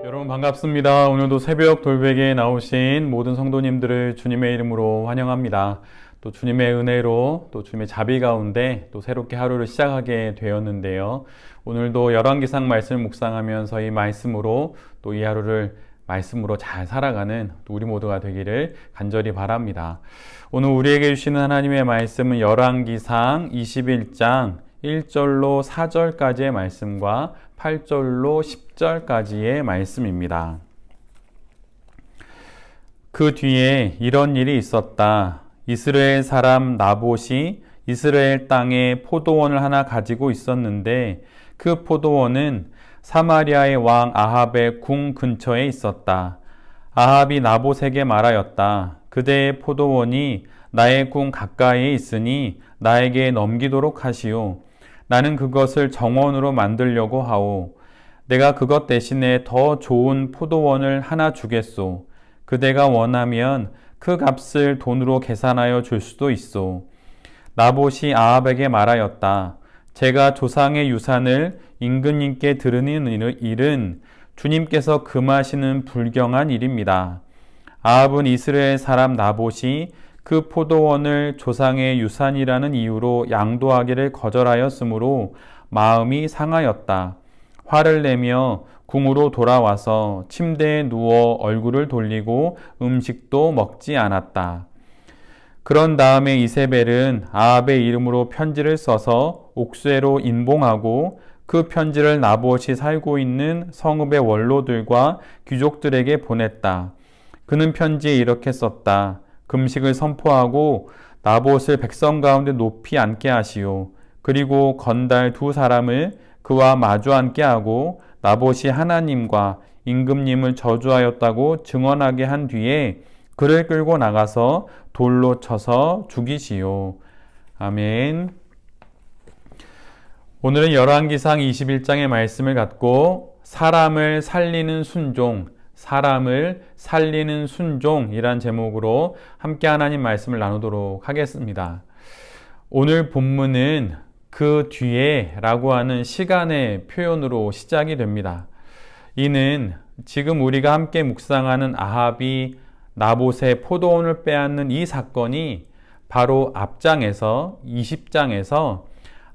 여러분 반갑습니다. 오늘도 새벽 돌베개에 나오신 모든 성도님들을 주님의 이름으로 환영합니다. 또 주님의 은혜로 또 주님의 자비 가운데 또 새롭게 하루를 시작하게 되었는데요. 오늘도 열왕기상 말씀을 묵상하면서 이 말씀으로 또 이 하루를 말씀으로 잘 살아가는 우리 모두가 되기를 간절히 바랍니다. 오늘 우리에게 주시는 하나님의 말씀은 열왕기상 21장 1절로 4절까지의 말씀과 8절로 10절까지의 말씀입니다. 그 뒤에 이런 일이 있었다. 이스라엘 사람 나봇이 이스라엘 땅에 포도원을 하나 가지고 있었는데 그 포도원은 사마리아의 왕 아합의 궁 근처에 있었다. 아합이 나봇에게 말하였다. 그대의 포도원이 나의 궁 가까이에 있으니 나에게 넘기도록 하시오. 나는 그것을 정원으로 만들려고 하오. 내가 그것 대신에 더 좋은 포도원을 하나 주겠소. 그대가 원하면 그 값을 돈으로 계산하여 줄 수도 있소. 나봇이 아합에게 말하였다. 제가 조상의 유산을 임금님께 드리는 일은 주님께서 금하시는 불경한 일입니다. 아합은 이스라엘 사람 나봇이 그 포도원을 조상의 유산이라는 이유로 양도하기를 거절하였으므로 마음이 상하였다. 화를 내며 궁으로 돌아와서 침대에 누워 얼굴을 돌리고 음식도 먹지 않았다. 그런 다음에 이세벨은 아합의 이름으로 편지를 써서 옥쇄로 인봉하고 그 편지를 나봇이 살고 있는 성읍의 원로들과 귀족들에게 보냈다. 그는 편지에 이렇게 썼다. 금식을 선포하고 나봇을 백성 가운데 높이 앉게 하시오. 그리고 건달 두 사람을 그와 마주 앉게 하고 나봇이 하나님과 임금님을 저주하였다고 증언하게 한 뒤에 그를 끌고 나가서 돌로 쳐서 죽이시오. 아멘. 오늘은 열왕기상 21장의 말씀을 갖고 사람을 살리는 순종이란 제목으로 함께 하나님 말씀을 나누도록 하겠습니다. 오늘 본문은 그 뒤에 라고 하는 시간의 표현으로 시작이 됩니다. 이는 지금 우리가 함께 묵상하는 아합이 나봇의 포도원을 빼앗는 이 사건이 바로 앞장에서 20장에서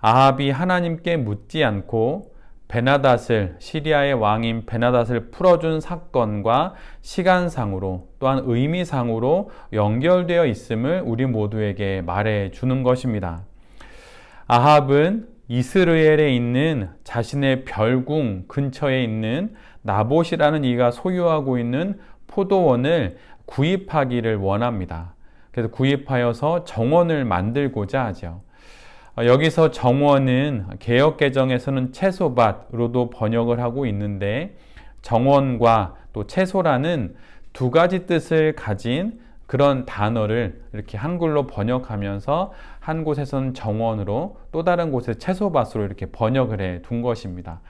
아합이 하나님께 묻지 않고 베나닷을 시리아의 왕인 베나닷을 풀어준 사건과 시간상으로 또한 의미상으로 연결되어 있음을 우리 모두에게 말해주는 것입니다. 아합은 이스라엘에 있는 자신의 별궁 근처에 있는 나봇이라는 이가 소유하고 있는 포도원을 구입하기를 원합니다. 그래서 구입하여서 정원을 만들고자 하죠. 여기서 정원은 개역개정에서는 채소밭으로도 번역을 하고 있는데 정원과 또 채소라는 두 가지 뜻을 가진 그런 단어를 이렇게 한글로 번역하면서 한 곳에서는 정원으로 또 다른 곳에 채소밭으로 이렇게 번역을 해 둔 것입니다.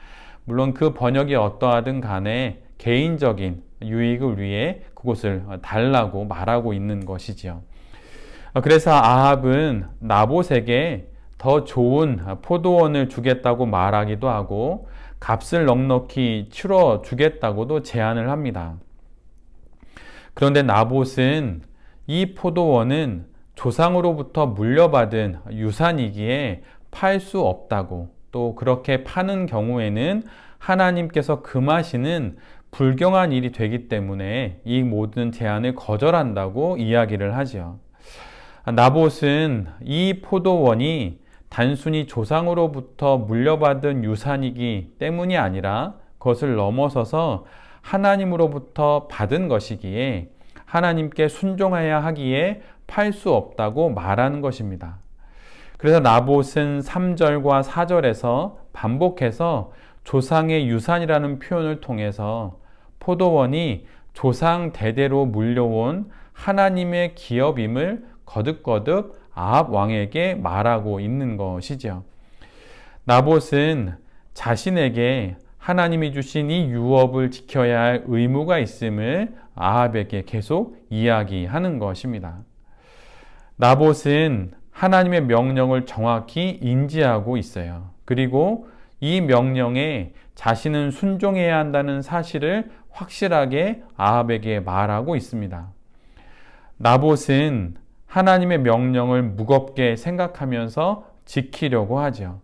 물론 그 번역이 어떠하든 간에 개인적인 유익을 위해 그곳을 달라고 말하고 있는 것이지요. 그래서 아합은 나봇에게 더 좋은 포도원을 주겠다고 말하기도 하고 값을 넉넉히 치러 주겠다고도 제안을 합니다. 그런데 나봇은 이 포도원은 조상으로부터 물려받은 유산이기에 팔 수 없다고, 또 그렇게 파는 경우에는 하나님께서 금하시는 불경한 일이 되기 때문에 이 모든 제안을 거절한다고 이야기를 하죠. 나봇은 이 포도원이 단순히 조상으로부터 물려받은 유산이기 때문이 아니라 그것을 넘어서서 하나님으로부터 받은 것이기에 하나님께 순종해야 하기에 팔 수 없다고 말하는 것입니다. 그래서 나봇은 3절과 4절에서 반복해서 조상의 유산이라는 표현을 통해서 포도원이 조상 대대로 물려온 하나님의 기업임을 거듭거듭 아합 왕에게 말하고 있는 것이죠. 나봇은 자신에게 하나님이 주신 이 유업을 지켜야 할 의무가 있음을 아합에게 계속 이야기하는 것입니다. 나봇은 하나님의 명령을 정확히 인지하고 있어요. 그리고 이 명령에 자신은 순종해야 한다는 사실을 확실하게 아합에게 말하고 있습니다. 나봇은 하나님의 명령을 무겁게 생각하면서 지키려고 하죠.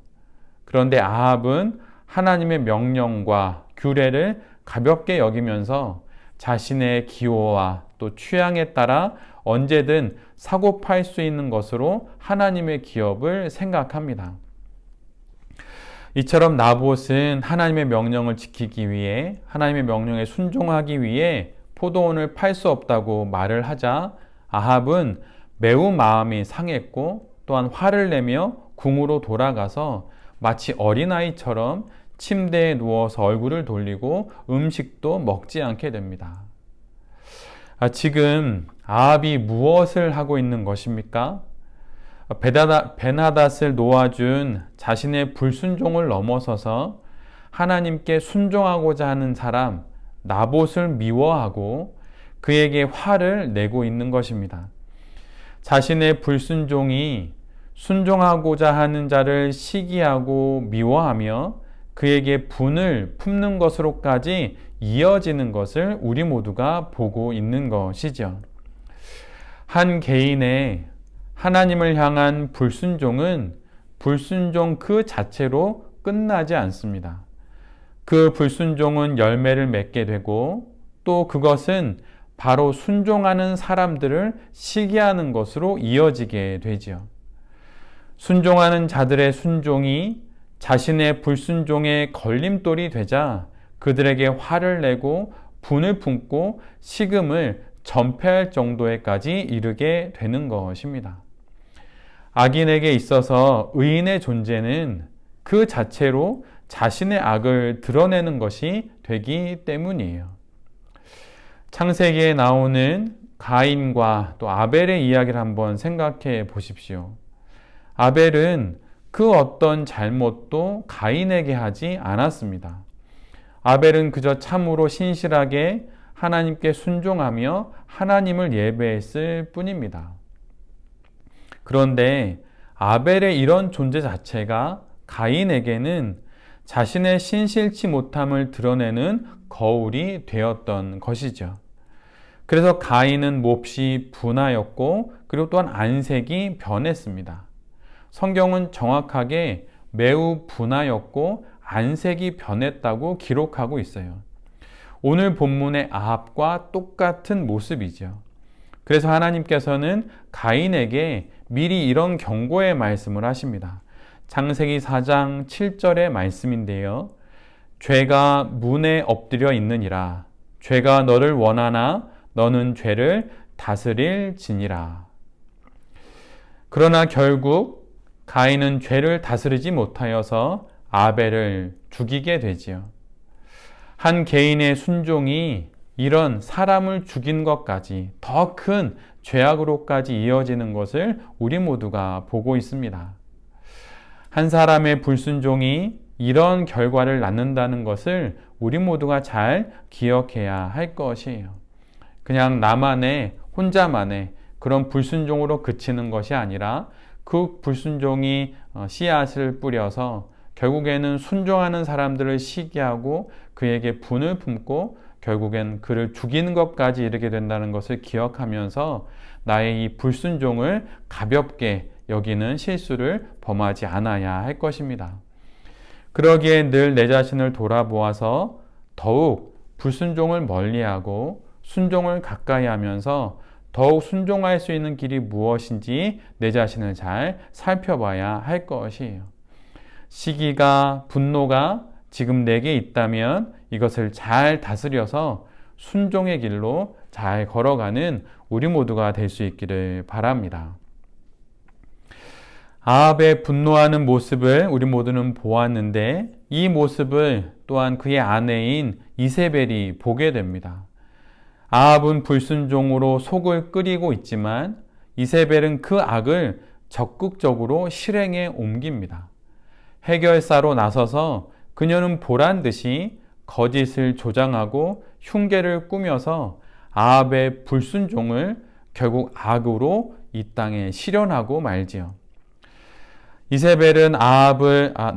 그런데 아합은 하나님의 명령과 규례를 가볍게 여기면서 자신의 기호와 또 취향에 따라 언제든 사고 팔 수 있는 것으로 하나님의 기업을 생각합니다. 이처럼 나봇은 하나님의 명령을 지키기 위해, 하나님의 명령에 순종하기 위해 포도원을 팔 수 없다고 말을 하자 아합은 매우 마음이 상했고 또한 화를 내며 궁으로 돌아가서 마치 어린아이처럼 침대에 누워서 얼굴을 돌리고 음식도 먹지 않게 됩니다. 지금 아합이 무엇을 하고 있는 것입니까? 베나닷을 놓아준 자신의 불순종을 넘어서서 하나님께 순종하고자 하는 사람 나봇을 미워하고 그에게 화를 내고 있는 것입니다. 자신의 불순종이 순종하고자 하는 자를 시기하고 미워하며 그에게 분을 품는 것으로까지 이어지는 것을 우리 모두가 보고 있는 것이죠. 한 개인의 하나님을 향한 불순종은 불순종 그 자체로 끝나지 않습니다. 그 불순종은 열매를 맺게 되고 또 그것은 바로 순종하는 사람들을 시기하는 것으로 이어지게 되지요. 순종하는 자들의 순종이 자신의 불순종의 걸림돌이 되자 그들에게 화를 내고 분을 품고 식음을 전폐할 정도에까지 이르게 되는 것입니다. 악인에게 있어서 의인의 존재는 그 자체로 자신의 악을 드러내는 것이 되기 때문이에요. 창세기에 나오는 가인과 또 아벨의 이야기를 한번 생각해 보십시오. 아벨은 그 어떤 잘못도 가인에게 하지 않았습니다. 아벨은 그저 참으로 신실하게 하나님께 순종하며 하나님을 예배했을 뿐입니다. 그런데 아벨의 이런 존재 자체가 가인에게는 자신의 신실치 못함을 드러내는 거울이 되었던 것이죠. 그래서 가인은 몹시 분하였고 그리고 또한 안색이 변했습니다. 성경은 정확하게 매우 분하였고 안색이 변했다고 기록하고 있어요. 오늘 본문의 아합과 똑같은 모습이죠. 그래서 하나님께서는 가인에게 미리 이런 경고의 말씀을 하십니다. 창세기 4장 7절의 말씀인데요. 죄가 문에 엎드려 있느니라. 죄가 너를 원하나 너는 죄를 다스릴지니라. 그러나 결국 가인은 죄를 다스리지 못하여서 아벨을 죽이게 되지요. 한 개인의 순종이 이런 사람을 죽인 것까지 더 큰 죄악으로까지 이어지는 것을 우리 모두가 보고 있습니다. 한 사람의 불순종이 이런 결과를 낳는다는 것을 우리 모두가 잘 기억해야 할 것이에요. 그냥 나만의 혼자만의 그런 불순종으로 그치는 것이 아니라 그 불순종이 씨앗을 뿌려서 결국에는 순종하는 사람들을 시기하고 그에게 분을 품고 결국엔 그를 죽이는 것까지 이르게 된다는 것을 기억하면서 나의 이 불순종을 가볍게 여기는 실수를 범하지 않아야 할 것입니다. 그러기에 늘 내 자신을 돌아보아서 더욱 불순종을 멀리하고 순종을 가까이 하면서 더욱 순종할 수 있는 길이 무엇인지 내 자신을 잘 살펴봐야 할 것이에요. 시기가, 분노가 지금 내게 있다면 이것을 잘 다스려서 순종의 길로 잘 걸어가는 우리 모두가 될 수 있기를 바랍니다. 아합의 분노하는 모습을 우리 모두는 보았는데 이 모습을 또한 그의 아내인 이세벨이 보게 됩니다. 아합은 불순종으로 속을 끓이고 있지만 이세벨은 그 악을 적극적으로 실행에 옮깁니다. 해결사로 나서서 그녀는 보란 듯이 거짓을 조장하고 흉계를 꾸며서 아합의 불순종을 결국 악으로 이 땅에 실현하고 말지요. 이세벨은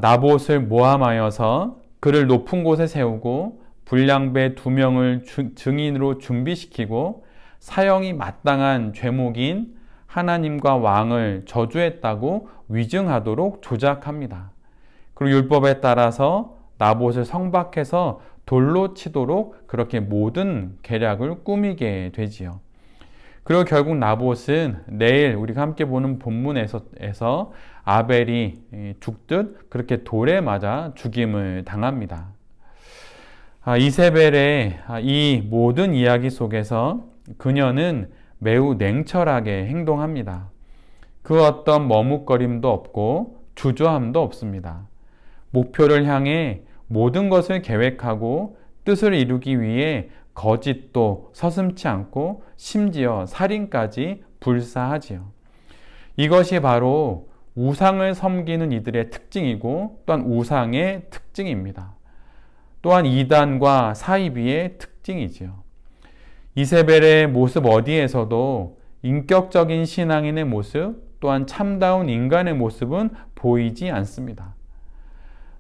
나봇을 모함하여서 그를 높은 곳에 세우고 불량배 2명을 증인으로 준비시키고 사형이 마땅한 죄목인 하나님과 왕을 저주했다고 위증하도록 조작합니다. 그리고 율법에 따라서 나봇을 성박해서 돌로 치도록 그렇게 모든 계략을 꾸미게 되지요. 그리고 결국 나봇은 내일 우리가 함께 보는 본문에서 아벨이 죽듯 그렇게 돌에 맞아 죽임을 당합니다. 이세벨의 이 모든 이야기 속에서 그녀는 매우 냉철하게 행동합니다. 그 어떤 머뭇거림도 없고 주저함도 없습니다. 목표를 향해 모든 것을 계획하고 뜻을 이루기 위해 거짓도 서슴지 않고 심지어 살인까지 불사하지요. 이것이 바로 우상을 섬기는 이들의 특징이고 또한 우상의 특징입니다. 또한 이단과 사이비의 특징이지요. 이세벨의 모습 어디에서도 인격적인 신앙인의 모습 또한 참다운 인간의 모습은 보이지 않습니다.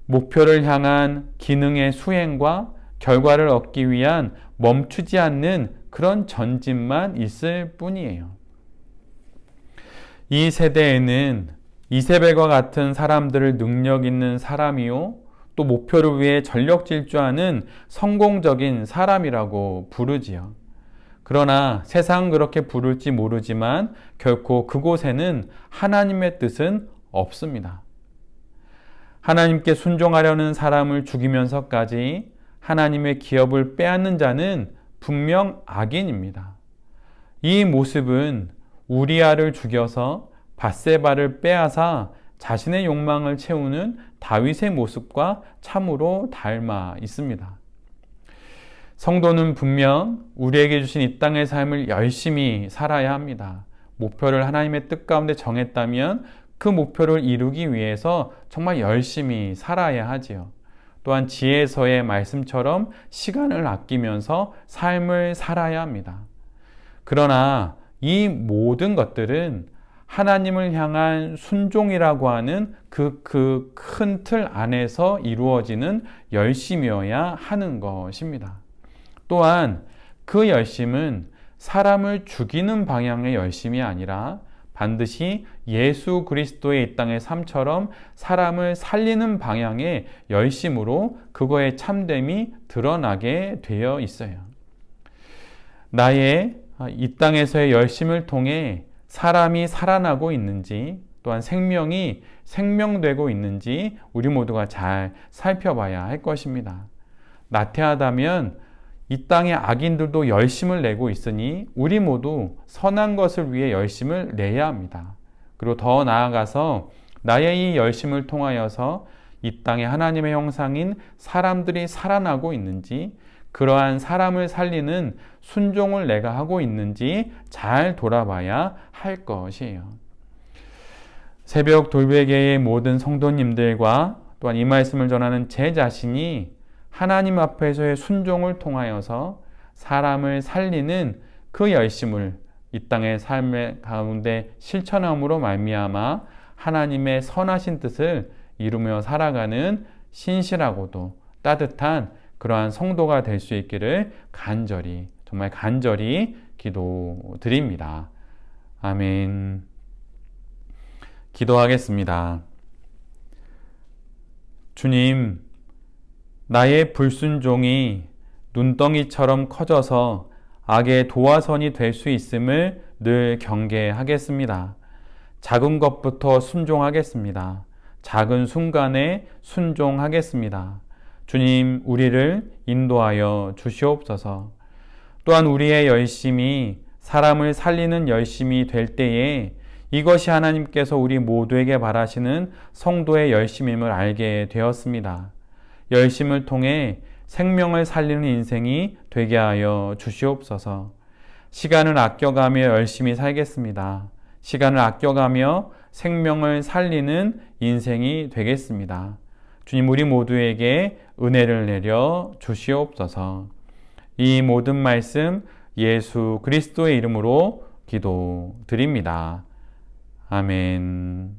목표를 향한 기능의 수행과 결과를 얻기 위한 멈추지 않는 그런 전진만 있을 뿐이에요. 이 세대에는 이세벨과 같은 사람들을 능력 있는 사람이요, 또 목표를 위해 전력 질주하는 성공적인 사람이라고 부르지요. 그러나 세상은 그렇게 부를지 모르지만 결코 그곳에는 하나님의 뜻은 없습니다. 하나님께 순종하려는 사람을 죽이면서까지 하나님의 기업을 빼앗는 자는 분명 악인입니다. 이 모습은 우리아를 죽여서 밧세바를 빼앗아 자신의 욕망을 채우는 다윗의 모습과 참으로 닮아 있습니다. 성도는 분명 우리에게 주신 이 땅의 삶을 열심히 살아야 합니다. 목표를 하나님의 뜻 가운데 정했다면 그 목표를 이루기 위해서 정말 열심히 살아야 하지요. 또한 지혜서의 말씀처럼 시간을 아끼면서 삶을 살아야 합니다. 그러나 이 모든 것들은 하나님을 향한 순종이라고 하는 그 큰 틀 안에서 이루어지는 열심이어야 하는 것입니다. 또한 그 열심은 사람을 죽이는 방향의 열심이 아니라 반드시 예수 그리스도의 이 땅의 삶처럼 사람을 살리는 방향의 열심으로 그거의 참됨이 드러나게 되어 있어요. 나의 이 땅에서의 열심을 통해 사람이 살아나고 있는지 또한 생명이 생명되고 있는지 우리 모두가 잘 살펴봐야 할 것입니다. 나태하다면 이 땅의 악인들도 열심을 내고 있으니 우리 모두 선한 것을 위해 열심을 내야 합니다. 그리고 더 나아가서 나의 이 열심을 통하여서 이 땅의 하나님의 형상인 사람들이 살아나고 있는지 그러한 사람을 살리는 순종을 내가 하고 있는지 잘 돌아봐야 할 것이에요. 새벽 돌베개의 모든 성도님들과 또한 이 말씀을 전하는 제 자신이 하나님 앞에서의 순종을 통하여서 사람을 살리는 그 열심을 이 땅의 삶의 가운데 실천함으로 말미암아 하나님의 선하신 뜻을 이루며 살아가는 신실하고도 따뜻한 그러한 성도가 될 수 있기를 정말 간절히 기도드립니다. 아멘. 기도하겠습니다. 주님, 나의 불순종이 눈덩이처럼 커져서 악의 도화선이 될 수 있음을 늘 경계하겠습니다. 작은 것부터 순종하겠습니다. 작은 순간에 순종하겠습니다. 주님, 우리를 인도하여 주시옵소서. 또한 우리의 열심이 사람을 살리는 열심이 될 때에 이것이 하나님께서 우리 모두에게 바라시는 성도의 열심임을 알게 되었습니다. 열심을 통해 생명을 살리는 인생이 되게 하여 주시옵소서. 시간을 아껴가며 열심히 살겠습니다. 시간을 아껴가며 생명을 살리는 인생이 되겠습니다. 주님, 우리 모두에게 은혜를 내려 주시옵소서. 이 모든 말씀 예수 그리스도의 이름으로 기도드립니다. 아멘.